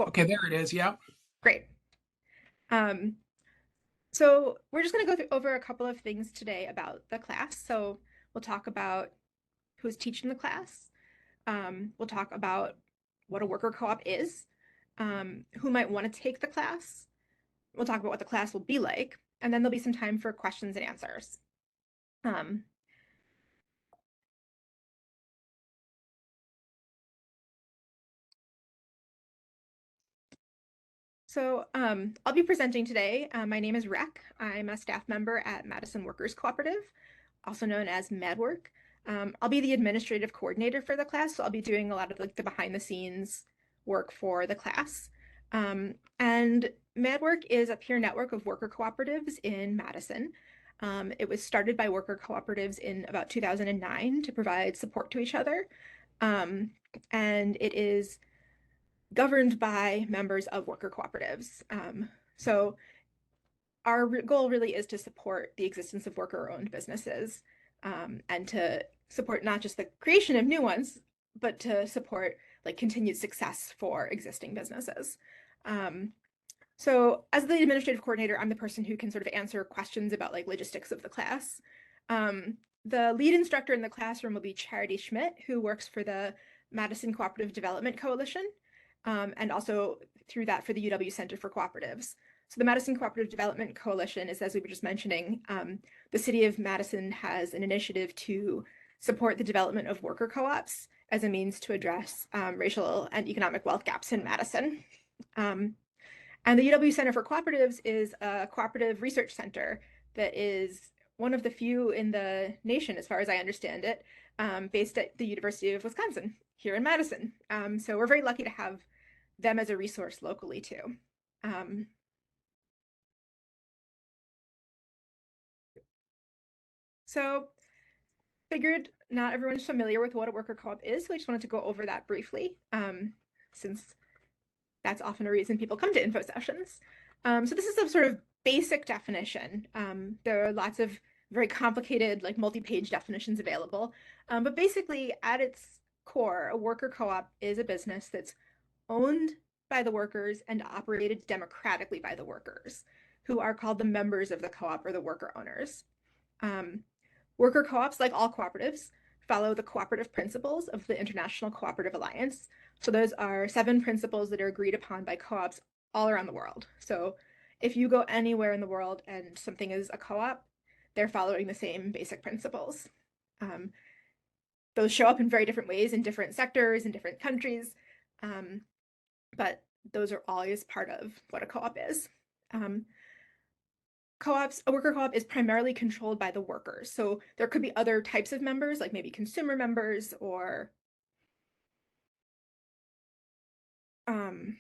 Cool. Okay, there it is. Yeah. Great. Um, so we're just going to go over a couple of things today about the class. So we'll talk about who's teaching the class. We'll talk about what a worker co-op is, who might want to take the class. We'll talk about what the class will be like, and then there'll be some time for questions and answers. Um, I'll be presenting today. My name is Rec. I'm a staff member at Madison Workers Cooperative, also known as MadWork. I'll be the administrative coordinator for the class, so I'll be doing a lot of like the behind the scenes work for the class. And MadWork is a peer network of worker cooperatives in Madison. It was started by worker cooperatives in about 2009 to provide support to each other. And it is governed by members of worker cooperatives. So our goal really is to support the existence of worker-owned businesses, and to support not just the creation of new ones, but to support like continued success for existing businesses. So as the administrative coordinator, I'm the person who can sort of answer questions about like logistics of the class. The lead instructor in the classroom will be Charity Schmidt, who works for the Madison Cooperative Development Coalition, and also through that for the UW Center for Cooperatives. So the Madison Cooperative Development Coalition is, as we were just mentioning, the city of Madison has an initiative to support the development of worker co-ops as a means to address racial and economic wealth gaps in Madison. And the UW Center for Cooperatives is a cooperative research center that is one of the few in the nation, as far as I understand it, based at the University of Wisconsin here in Madison. So we're very lucky to have them as a resource locally too. So figured not everyone's familiar with what a worker co-op is, so I just wanted to go over that briefly, since that's often a reason people come to info sessions. So this is a sort of basic definition. There are lots of very complicated, like multi-page definitions available. But basically, at its core, a worker co-op is a business that's owned by the workers and operated democratically by the workers, who are called the members of the co-op or the worker owners. Um, Worker co-ops, like all cooperatives, follow the cooperative principles of the International Cooperative Alliance. So those are 7 principles that are agreed upon by co-ops all around the world. So if you go anywhere in the world and something is a co-op, they're following the same basic principles. Those show up in very different ways in different sectors, in different countries, but those are always part of what a co-op is. A worker co-op is primarily controlled by the workers. So there could be other types of members, like maybe consumer members or I'm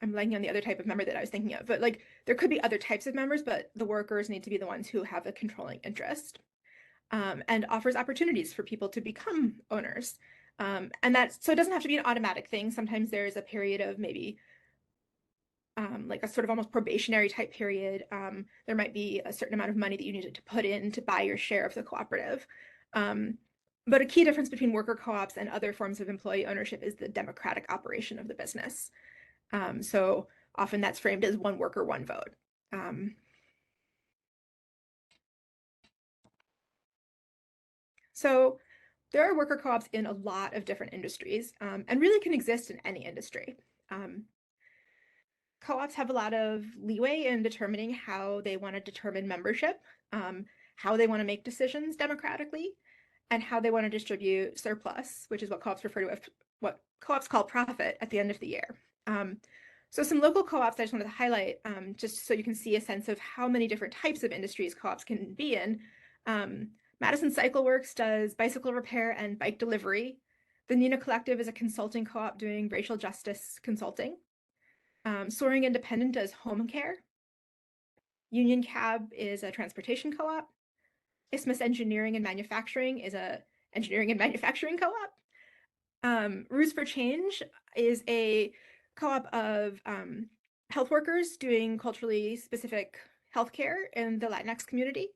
blanking on the other type of member that I was thinking of, but like there could be other types of members, but the workers need to be the ones who have a controlling interest, and offers opportunities for people to become owners. And so it doesn't have to be an automatic thing. Sometimes there's a period of maybe like a sort of almost probationary type period. There might be a certain amount of money that you needed to put in to buy your share of the cooperative. But a key difference between worker co-ops and other forms of employee ownership is the democratic operation of the business. So often that's framed as one worker, one vote. So there are worker co-ops in a lot of different industries, and really can exist in any industry. Co-ops have a lot of leeway in determining how they want to determine membership, how they want to make decisions democratically, and how they want to distribute surplus, which is what co-ops refer to as what co-ops call profit at the end of the year. So some local co-ops I just wanted to highlight, just so you can see a sense of how many different types of industries co-ops can be in. Madison Cycle Works does bicycle repair and bike delivery. The Nina Collective is a consulting co-op doing racial justice consulting. Soaring Independent does home care. Union Cab is a transportation co-op. Isthmus Engineering and Manufacturing is a engineering and manufacturing co-op. Roots for Change is a co-op of health workers doing culturally specific healthcare in the Latinx community.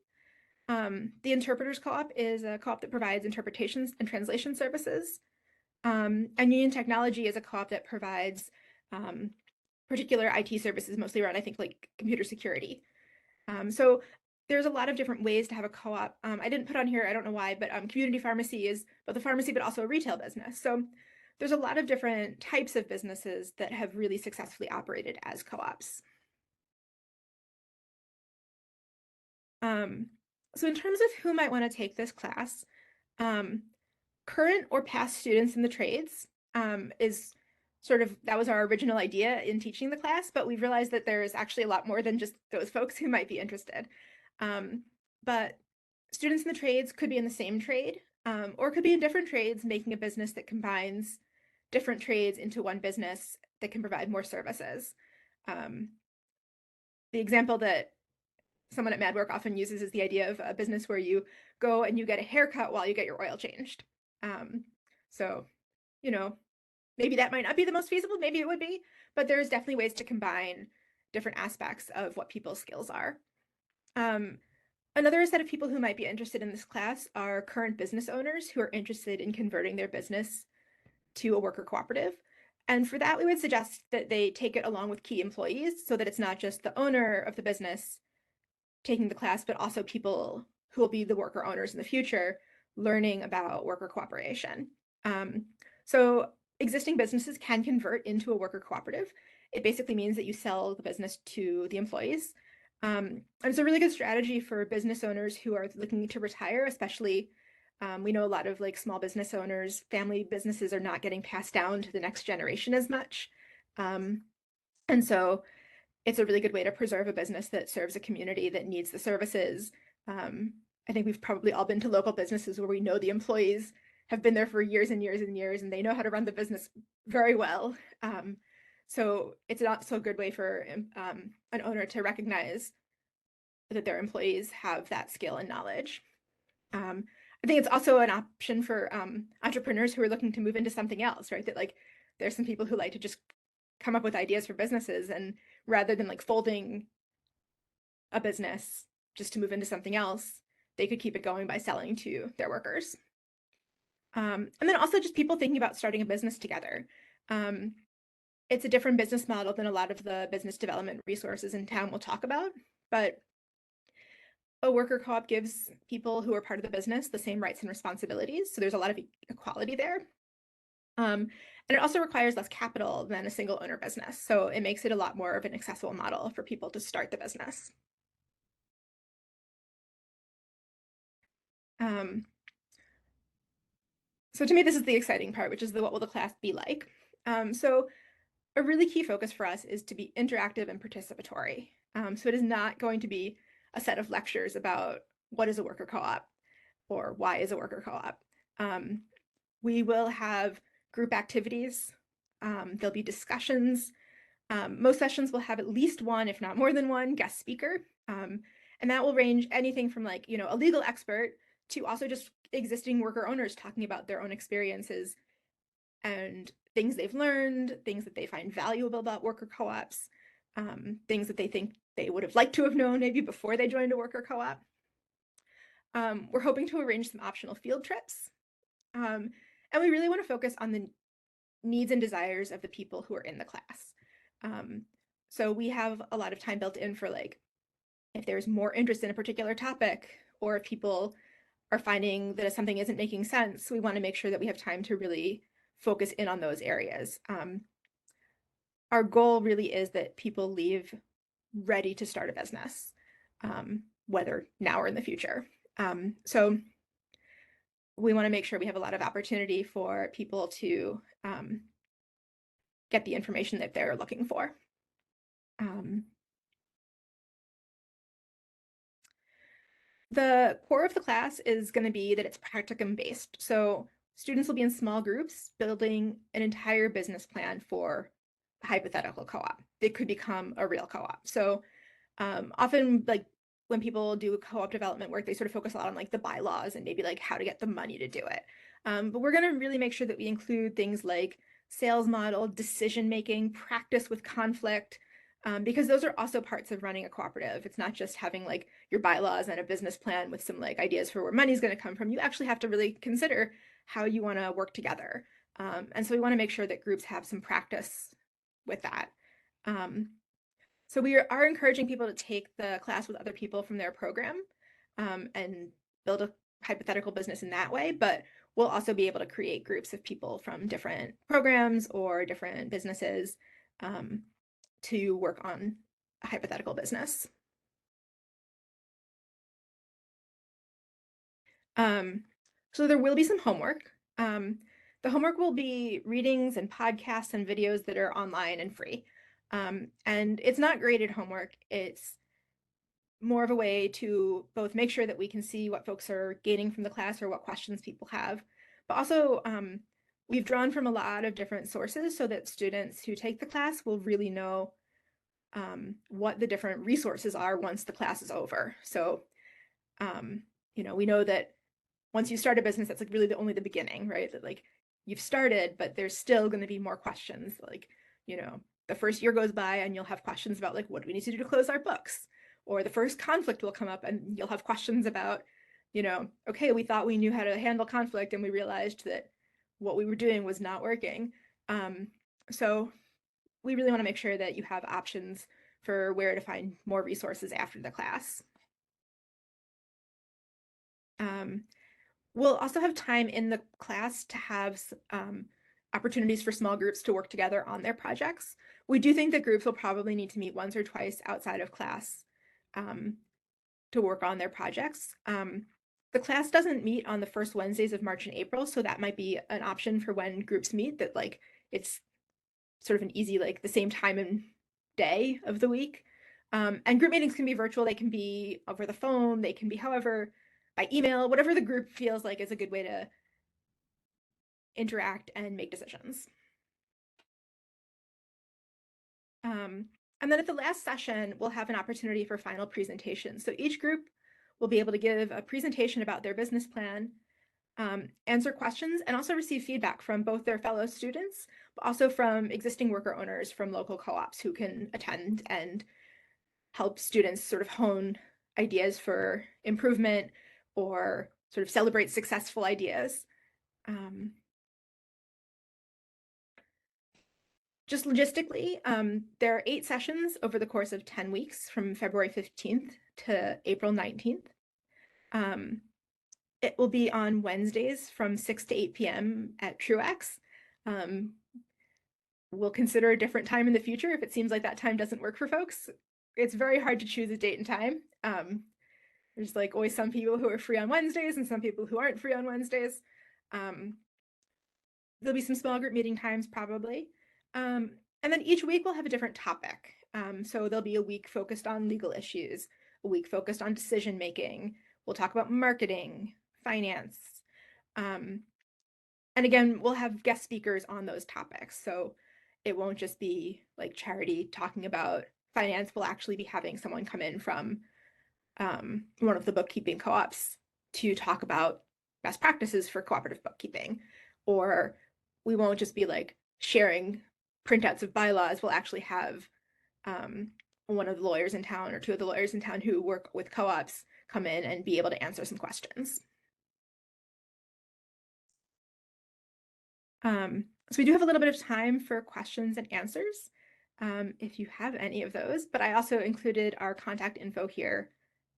The Interpreters Co-op is a co-op that provides interpretations and translation services. And Union Technology is a co-op that provides particular IT services, mostly around, I think, like computer security. So there's a lot of different ways to have a co-op. I didn't put on here, I don't know why, but community pharmacy is both a pharmacy, but also a retail business. So there's a lot of different types of businesses that have really successfully operated as co-ops. So in terms of who might want to take this class, current or past students in the trades is sort of, that was our original idea in teaching the class, but we've realized that there's actually a lot more than just those folks who might be interested. But students in the trades could be in the same trade, or could be in different trades, making a business that combines different trades into one business that can provide more services. The example that someone at MadWork often uses is the idea of a business where you go and you get a haircut while you get your oil changed. So, you know, maybe that might not be the most feasible, maybe it would be, but there's definitely ways to combine different aspects of what people's skills are. Another set of people who might be interested in this class are current business owners who are interested in converting their business to a worker cooperative. And for that, we would suggest that they take it along with key employees so that it's not just the owner of the business taking the class, but also people who will be the worker owners in the future learning about worker cooperation. So existing businesses can convert into a worker cooperative. It basically means that you sell the business to the employees. And it's a really good strategy for business owners who are looking to retire, especially we know a lot of like small business owners, family businesses are not getting passed down to the next generation as much. And so it's a really good way to preserve a business that serves a community that needs the services. I think we've probably all been to local businesses where we know the employees have been there for years and years and years, and they know how to run the business very well. So it's also a good way for an owner to recognize that their employees have that skill and knowledge. I think it's also an option for entrepreneurs who are looking to move into something else, right? That like there's some people who like to just come up with ideas for businesses, and rather than like folding a business just to move into something else, they could keep it going by selling to their workers. And then also just people thinking about starting a business together. It's a different business model than a lot of the business development resources in town will talk about, but a worker co-op gives people who are part of the business the same rights and responsibilities. So there's a lot of equality there. And it also requires less capital than a single owner business. So it makes it a lot more of an accessible model for people to start the business. So to me, this is the exciting part, which is what will the class be like? So a really key focus for us is to be interactive and participatory. So it is not going to be a set of lectures about what is a worker co-op or why is a worker co-op. We will have group activities. There'll be discussions. Most sessions will have at least one, if not more than one, guest speaker. And that will range anything from like, you know, a legal expert to also just existing worker owners talking about their own experiences and things they've learned, things that they find valuable about worker co-ops, things that they think they would have liked to have known maybe before they joined a worker co-op. We're hoping to arrange some optional field trips. And we really want to focus on the needs and desires of the people who are in the class. So we have a lot of time built in for like, if there's more interest in a particular topic, or if people are finding that something isn't making sense, we want to make sure that we have time to really focus in on those areas. Our goal really is that people leave ready to start a business, whether now or in the future. So we want to make sure we have a lot of opportunity for people to get the information that they're looking for. The core of the class is going to be that it's practicum based. So students will be in small groups building an entire business plan for a hypothetical co-op. It could become a real co-op. So often like when people do co-op development work, they sort of focus a lot on like the bylaws and maybe like how to get the money to do it. But we're going to really make sure that we include things like sales model, decision making, practice with conflict, because those are also parts of running a cooperative. It's not just having like your bylaws and a business plan with some like ideas for where money's going to come from. You actually have to really consider how you want to work together. And so we want to make sure that groups have some practice with that. So we are encouraging people to take the class with other people from their program and build a hypothetical business in that way, but we'll also be able to create groups of people from different programs or different businesses to work on a hypothetical business. So there will be some homework. The homework will be readings and podcasts and videos that are online and free. And it's not graded homework. It's more of a way to both make sure that we can see what folks are gaining from the class or what questions people have, but also we've drawn from a lot of different sources so that students who take the class will really know what the different resources are once the class is over. So, we know that once you start a business, that's like really only the beginning, right? That like you've started, but there's still going to be more questions. Like, the first year goes by and you'll have questions about like, what do we need to do to close our books? Or the first conflict will come up and you'll have questions about, okay, we thought we knew how to handle conflict and we realized that what we were doing was not working. So we really want to make sure that you have options for where to find more resources after the class. We'll also have time in the class to have opportunities for small groups to work together on their projects. We do think that groups will probably need to meet once or twice outside of class to work on their projects. The class doesn't meet on the first Wednesdays of March and April, so that might be an option for when groups meet, that like it's sort of an easy, like the same time and day of the week. And group meetings can be virtual, they can be over the phone, they can be however, by email, whatever the group feels like is a good way to interact and make decisions. And then at the last session, we'll have an opportunity for final presentations. So each group will be able to give a presentation about their business plan, answer questions, and also receive feedback from both their fellow students, but also from existing worker owners from local co-ops who can attend and help students sort of hone ideas for improvement or sort of celebrate successful ideas. Just logistically, there are 8 sessions over the course of 10 weeks from February 15th to April 19th. It will be on Wednesdays from 6 to 8 p.m. at Truex. We'll consider a different time in the future if it seems like that time doesn't work for folks. It's very hard to choose a date and time. There's like always some people who are free on Wednesdays and some people who aren't free on Wednesdays. There'll be some small group meeting times probably. And then each week we'll have a different topic. So there'll be a week focused on legal issues, a week focused on decision making. We'll talk about marketing, finance. And again, we'll have guest speakers on those topics. So it won't just be like Charity talking about finance. We'll actually be having someone come in from one of the bookkeeping co-ops to talk about best practices for cooperative bookkeeping. Or we won't just be like sharing printouts of bylaws. We'll actually have one of the lawyers in town or 2 of the lawyers in town who work with co-ops come in and be able to answer some questions. So we do have a little bit of time for questions and answers if you have any of those, but I also included our contact info here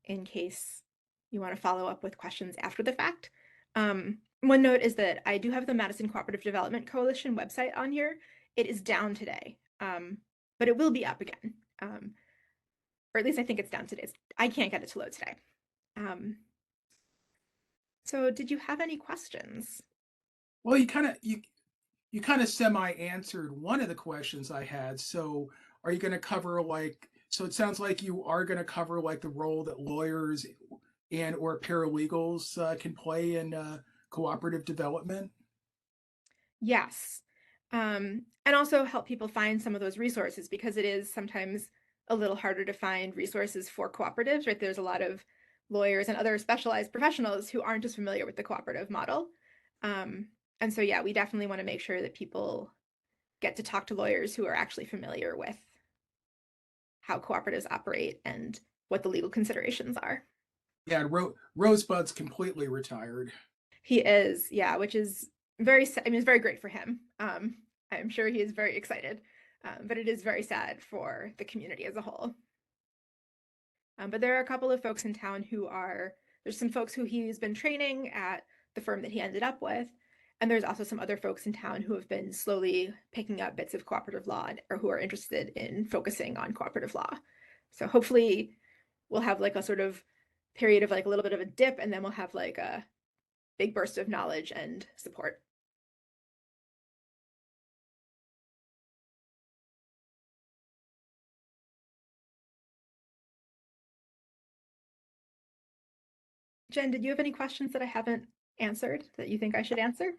in case you want to follow up with questions after the fact. One note is that I do have the Madison Cooperative Development Coalition website on here. It is down today, but it will be up again. Or at least I think it's down today. I can't get it to load today. So did you have any questions? Well, you kind of semi answered one of the questions I had. So, are you going to cover like? So it sounds like you are going to cover like the role that lawyers and or paralegals can play in cooperative development. Yes. And also help people find some of those resources because it is sometimes a little harder to find resources for cooperatives, right? There's a lot of lawyers and other specialized professionals who aren't as familiar with the cooperative model. And so, yeah, we definitely want to make sure that people get to talk to lawyers who are actually familiar with how cooperatives operate and what the legal considerations are. Yeah, Rosebud's completely retired. He is, yeah, which is very, I mean, it's very great for him. I'm sure he is very excited. But it is very sad for the community as a whole. But there are a couple of folks in town there's some folks who he's been training at the firm that he ended up with. And there's also some other folks in town who have been slowly picking up bits of cooperative law or who are interested in focusing on cooperative law. So hopefully we'll have like a sort of period of like a little bit of a dip, and then we'll have like a big burst of knowledge and support. Jen, did you have any questions that I haven't answered that you think I should answer?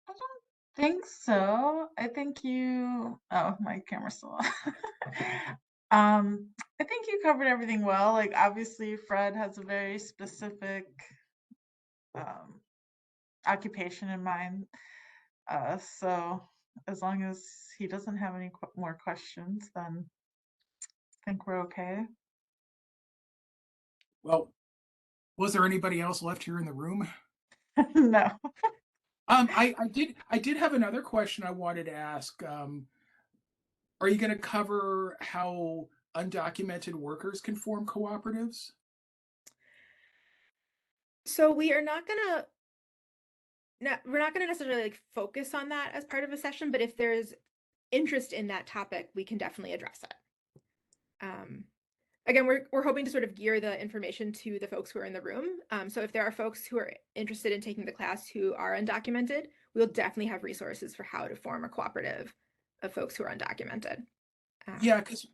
I don't think so. I think oh, my camera's still on. I think you covered everything well. Like obviously Fred has a very specific um occupation in mind. So as long as he doesn't have any more questions, then I think we're okay. Well, was there anybody else left here in the room? No. I did have another question I wanted to ask. Are you going to cover how undocumented workers can form cooperatives? So we're not gonna necessarily like focus on that as part of a session, but if there's interest in that topic, we can definitely address it. Again, we're hoping to sort of gear the information to the folks who are in the room. So if there are folks who are interested in taking the class who are undocumented, we'll definitely have resources for how to form a cooperative of folks who are undocumented. Yeah, because